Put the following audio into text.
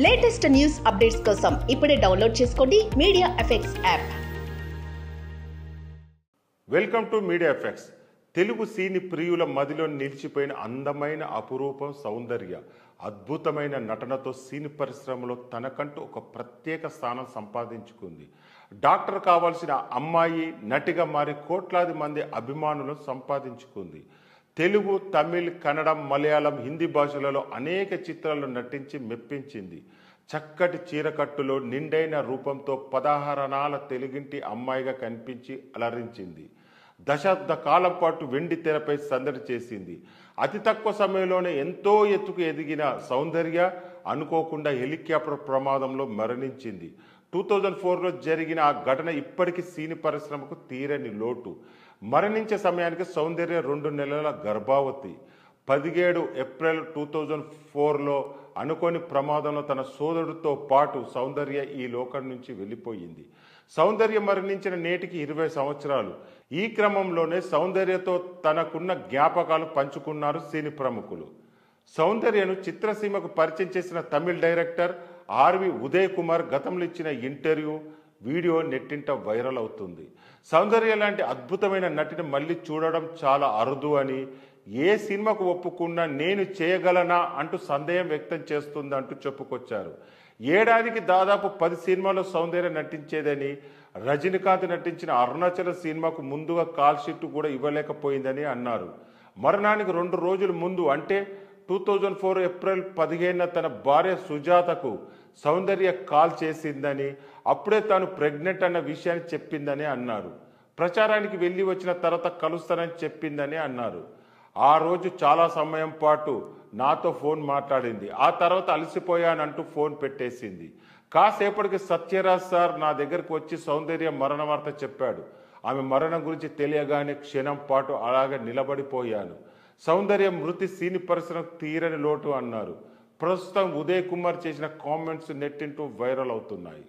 Latest news updates కోసం ఇప్పుడే download చేసుకోండి media effects app. Welcome to media effects. Telugu cine ప్రియుల మదిలో నిలిచిపోయిన అందమైన అపురూపం సౌందర్య అద్భుతమైన నటనతో సినీ పరిశ్రమలో తనకంటూ ఒక ప్రత్యేక స్థానం సంపాదించుకుంది. డాక్టర్ కావాల్సిన అమ్మాయి నటిగా మారి కోట్లాది మంది అభిమానులను సంపాదించుకుంది. తెలుగు, తమిళ్, కన్నడం, మలయాళం, హిందీ భాషలలో అనేక చిత్రాల్లో నటించి మెప్పించింది. చక్కటి చీరకట్టులో నిండైన రూపంతో 16 తెలుగింటి అమ్మాయిగా కనిపించి అలరించింది. దశాబ్ద కాలం పాటు వెండి తెరపై సందడి చేసింది. అతి తక్కువ సమయంలోనే ఎంతో ఎత్తుకు ఎదిగిన సౌందర్య అనుకోకుండా హెలికాప్టర్ ప్రమాదంలో మరణించింది. 2004లో జరిగిన ఆ ఘటన ఇప్పటికీ సినీ పరిశ్రమకు తీరని లోటు. మరణించే సమయానికి సౌందర్య 2 నెలల గర్భావతి. 17 ఏప్రిల్ 2004లో అనుకోని ప్రమాదంలో తన సోదరుడితో పాటు సౌందర్య ఈ లోకం నుంచి వెళ్ళిపోయింది. సౌందర్య మరణించిన నేటికి 20 సంవత్సరాలు. ఈ క్రమంలోనే సౌందర్యతో తనకున్న జ్ఞాపకాలు పంచుకున్నారు సినీ ప్రముఖులు. సౌందర్యను చిత్రసీమకు పరిచయం చేసిన తమిళ్ డైరెక్టర్ ఆర్వి ఉదయ్ కుమార్ గతంలో ఇచ్చిన ఇంటర్వ్యూ వీడియో నెట్టింట వైరల్ అవుతుంది. సౌందర్య లాంటి అద్భుతమైన నటిని మళ్ళీ చూడడం చాలా అరుదు అని, ఏ సినిమాకు ఒప్పుకున్నా నేను చేయగలనా అంటూ సందేహం వ్యక్తం చేస్తుందంటూ చెప్పుకొచ్చారు. ఏడాదికి దాదాపు 10 సినిమాల్లో సౌందర్య నటించేదని, రజనీకాంత్ నటించిన అరుణాచల సినిమాకు ముందుగా కాల్ షీట్ కూడా ఇవ్వలేకపోయిందని అన్నారు. మరణానికి 2 రోజుల ముందు అంటే 2004 ఏప్రిల్ 15న తన భార్య సుజాతకు సౌందర్య కాల్ చేసిందని, అప్పుడే తాను ప్రెగ్నెంట్ అన్న విషయాన్ని చెప్పిందని అన్నారు. ప్రచారానికి వెళ్ళి వచ్చిన తర్వాత కలుస్తానని చెప్పిందని అన్నారు. ఆ రోజు చాలా సమయం పాటు నాతో ఫోన్ మాట్లాడింది. ఆ తర్వాత అలసిపోయానంటూ ఫోన్ పెట్టేసింది. కాసేపటికి సత్యరాజ్ సార్ నా దగ్గరకు వచ్చి సౌందర్య మరణ వార్త చెప్పాడు. ఆమె మరణం గురించి తెలియగానే క్షణం పాటు అలాగే నిలబడిపోయాను. సౌందర్య మృతి సినీ పరిశ్రమకు తీరని లోటు అన్నారు. ప్రస్తుతం ఉదయ్ కుమార్ చేసిన కామెంట్స్ నెట్టింటూ వైరల్ అవుతున్నాయి.